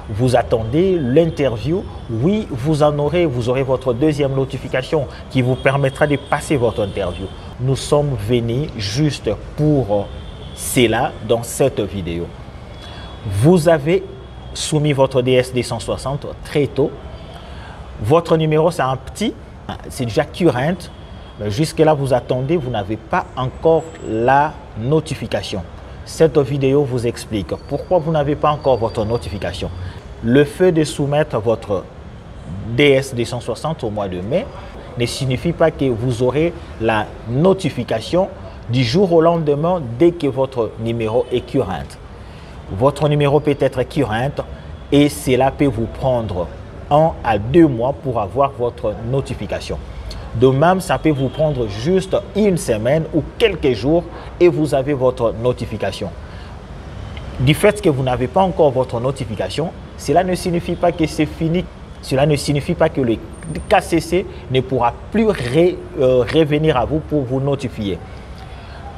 vous attendez l'interview. Oui, vous aurez votre deuxième notification qui vous permettra de passer votre interview. Nous sommes venus juste pour cela dans cette vidéo. Vous avez soumis votre DS-260 très tôt. Votre numéro, c'est un petit, c'est déjà current. Jusque-là, vous attendez, vous n'avez pas encore la notification. Cette vidéo vous explique pourquoi vous n'avez pas encore votre notification. Le fait de soumettre votre DS-260 au mois de mai ne signifie pas que vous aurez la notification du jour au lendemain dès que votre numéro est current. Votre numéro peut être current et cela peut vous prendre 1 à 2 mois pour avoir votre notification. De même, ça peut vous prendre juste une semaine ou quelques jours et vous avez votre notification. Du fait que vous n'avez pas encore votre notification, cela ne signifie pas que c'est fini. Cela ne signifie pas que le KCC ne pourra plus revenir à vous pour vous notifier.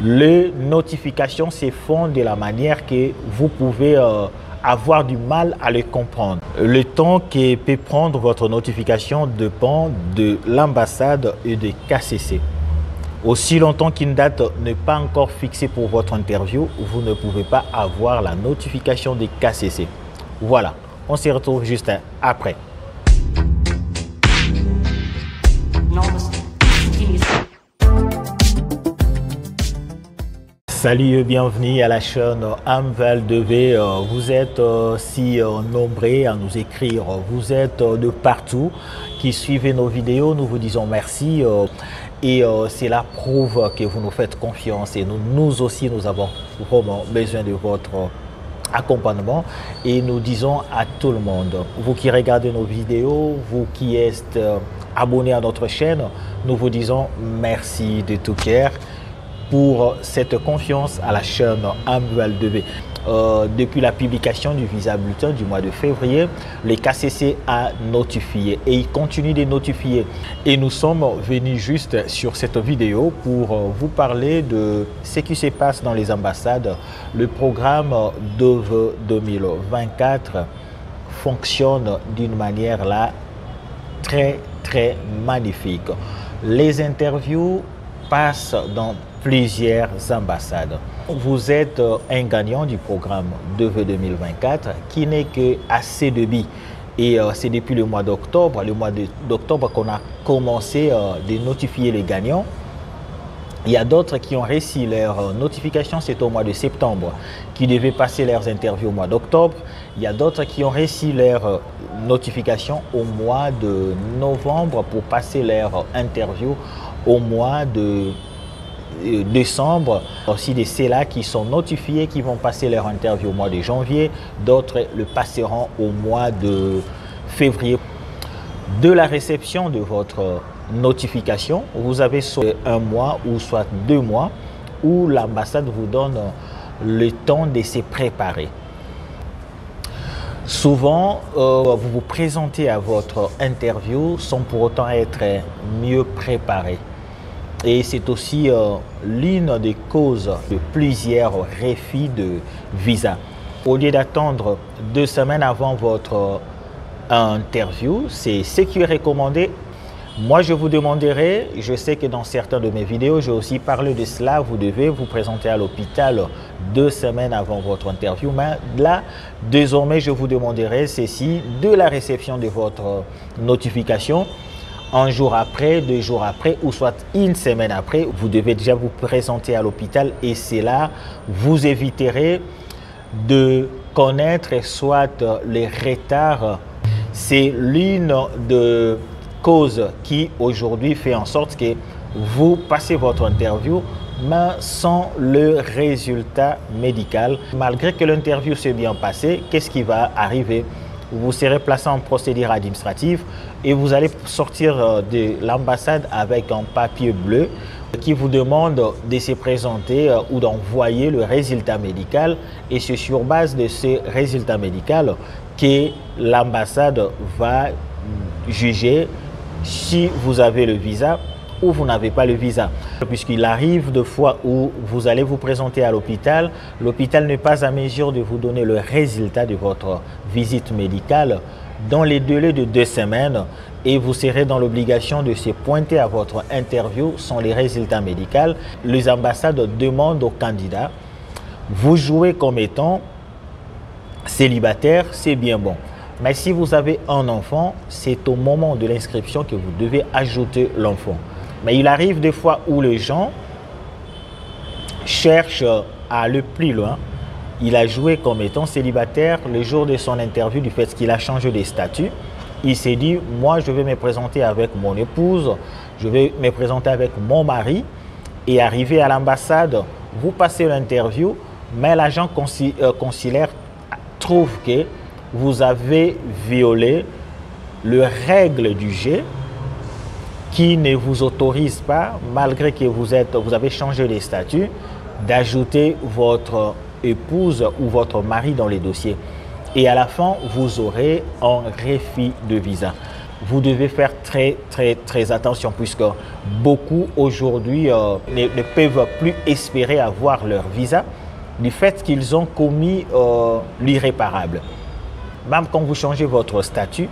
Les notifications se font de la manière que vous pouvez avoir du mal à les comprendre. Le temps que peut prendre votre notification dépend de l'ambassade et de KCC. Aussi longtemps qu'une date n'est pas encore fixée pour votre interview, vous ne pouvez pas avoir la notification de KCC. Voilà, on se retrouve juste après. Salut et bienvenue à la chaîne AMVAL2V. Vous êtes si nombreux à nous écrire, vous êtes de partout qui suivez nos vidéos, nous vous disons merci et cela prouve que vous nous faites confiance et nous aussi nous avons vraiment besoin de votre accompagnement et nous disons à tout le monde, vous qui regardez nos vidéos, vous qui êtes abonnés à notre chaîne, nous vous disons merci de tout cœur pour cette confiance à la chaîne AMVAL2V. Depuis la publication du visa bulletin du mois de février, le KCC a notifié et il continue de notifier. Et nous sommes venus juste sur cette vidéo pour vous parler de ce qui se passe dans les ambassades. Le programme DEVE 2024 fonctionne d'une manière là très magnifique. Les interviews passent dans plusieurs ambassades. Vous êtes un gagnant du programme DEVE 2024 qui n'est que à CDB. Et c'est depuis le mois d'octobre, qu'on a commencé de notifier les gagnants. Il y a d'autres qui ont reçu leur notification, c'est au mois de septembre, qui devaient passer leurs interviews au mois d'octobre. Il y a d'autres qui ont reçu leur notification au mois de novembre pour passer leur interview au mois de décembre. Aussi des ceux-là qui sont notifiés, qui vont passer leur interview au mois de janvier. D'autres le passeront au mois de février. De la réception de votre notification, vous avez soit 1 mois ou soit 2 mois où l'ambassade vous donne le temps de se préparer. Souvent, vous vous présentez à votre interview sans pour autant être mieux préparé. Et c'est aussi l'une des causes de plusieurs refus de visa. Au lieu d'attendre 2 semaines avant votre interview, c'est ce qui est recommandé. Moi, je vous demanderai, je sais que dans certaines de mes vidéos, j'ai aussi parlé de cela, vous devez vous présenter à l'hôpital 2 semaines avant votre interview. Mais là, désormais, je vous demanderai ceci de la réception de votre notification. 1 jour après, 2 jours après ou soit 1 semaine après, vous devez déjà vous présenter à l'hôpital et c'est là vous éviterez de connaître soit les retards. C'est l'une des causes qui aujourd'hui fait en sorte que vous passez votre interview mais sans le résultat médical. Malgré que l'interview s'est bien passée, qu'est-ce qui va arriver? Vous serez placé en procédure administrative et vous allez sortir de l'ambassade avec un papier bleu qui vous demande de se présenter ou d'envoyer le résultat médical. Et c'est sur base de ce résultat médical que l'ambassade va juger si vous avez le visa où vous n'avez pas le visa. Puisqu'il arrive de fois où vous allez vous présenter à l'hôpital, l'hôpital n'est pas à mesure de vous donner le résultat de votre visite médicale dans les délais de 2 semaines et vous serez dans l'obligation de se pointer à votre interview sans les résultats médicaux. Les ambassades demandent aux candidats, vous jouez comme étant célibataire, c'est bien bon. Mais si vous avez un enfant, c'est au moment de l'inscription que vous devez ajouter l'enfant. Mais il arrive des fois où les gens cherchent à aller plus loin. Il a joué comme étant célibataire le jour de son interview du fait qu'il a changé de statut. Il s'est dit, moi je vais me présenter avec mon épouse, je vais me présenter avec mon mari et arriver à l'ambassade, vous passez l'interview, mais l'agent consulaire trouve que vous avez violé les règles du jeu qui ne vous autorise pas, malgré que vous avez changé de statut, d'ajouter votre épouse ou votre mari dans les dossiers. Et à la fin, vous aurez un refus de visa. Vous devez faire très attention puisque beaucoup aujourd'hui ne peuvent plus espérer avoir leur visa du fait qu'ils ont commis l'irréparable. Même quand vous changez votre statut,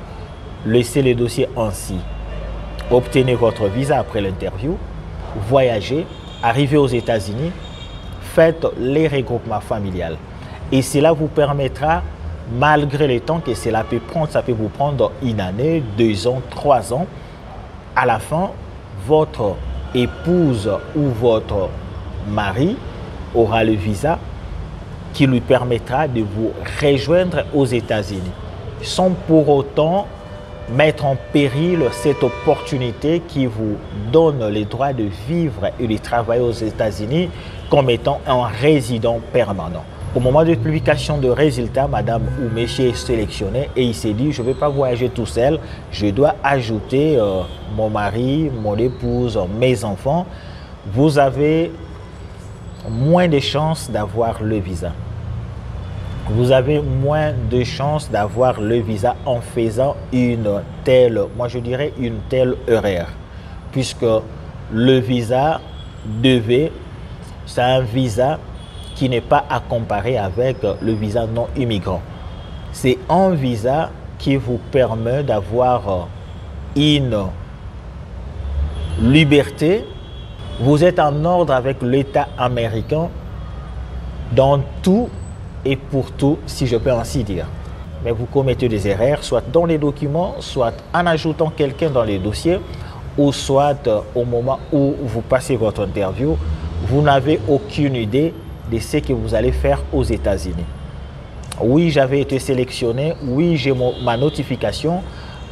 laissez les dossiers ainsi. Obtenez votre visa après l'interview, voyagez, arrivez aux États-Unis, faites les regroupements familiales. Et cela vous permettra, malgré le temps que cela peut prendre, ça peut vous prendre 1 année, 2 ans, 3 ans. À la fin, votre épouse ou votre mari aura le visa qui lui permettra de vous rejoindre aux États-Unis, sans pour autant mettre en péril cette opportunité qui vous donne le droit de vivre et de travailler aux États-Unis comme étant un résident permanent. Au moment de publication de résultats, madame ou monsieur est sélectionné et il s'est dit, je ne vais pas voyager tout seul, je dois ajouter mon mari, mon épouse, mes enfants. Vous avez moins de chances d'avoir le visa. Vous avez moins de chances d'avoir le visa en faisant une telle, moi je dirais une telle erreur. Puisque le visa c'est un visa qui n'est pas à comparer avec le visa non immigrant. C'est un visa qui vous permet d'avoir une liberté. Vous êtes en ordre avec l'État américain dans tout et pour tout, si je peux ainsi dire. Mais vous commettez des erreurs, soit dans les documents, soit en ajoutant quelqu'un dans les dossiers, ou soit au moment où vous passez votre interview, vous n'avez aucune idée de ce que vous allez faire aux États-Unis. Oui, j'avais été sélectionné, oui, j'ai ma notification,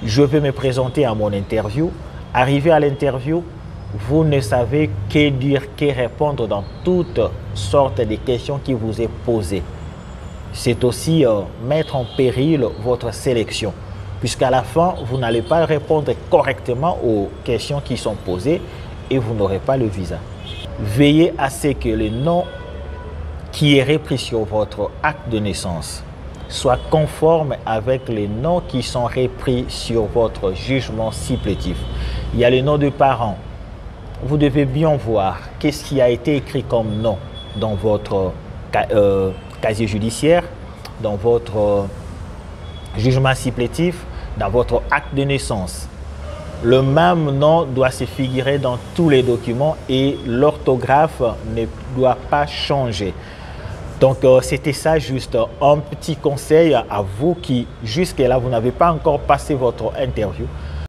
je vais me présenter à mon interview. Arrivé à l'interview, vous ne savez que dire, que répondre dans toutes sortes de questions qui vous est posées. C'est aussi mettre en péril votre sélection, puisqu'à la fin, vous n'allez pas répondre correctement aux questions qui sont posées et vous n'aurez pas le visa. Veillez à ce que le nom qui est repris sur votre acte de naissance soit conforme avec les noms qui sont repris sur votre jugement supplétif. Il y a les noms de parents. Vous devez bien voir qu'est-ce qui a été écrit comme nom dans votre casier judiciaire, dans votre jugement supplétif, dans votre acte de naissance. Le même nom doit se figurer dans tous les documents et l'orthographe ne doit pas changer. Donc, c'était ça juste un petit conseil à vous qui, jusque-là, vous n'avez pas encore passé votre interview.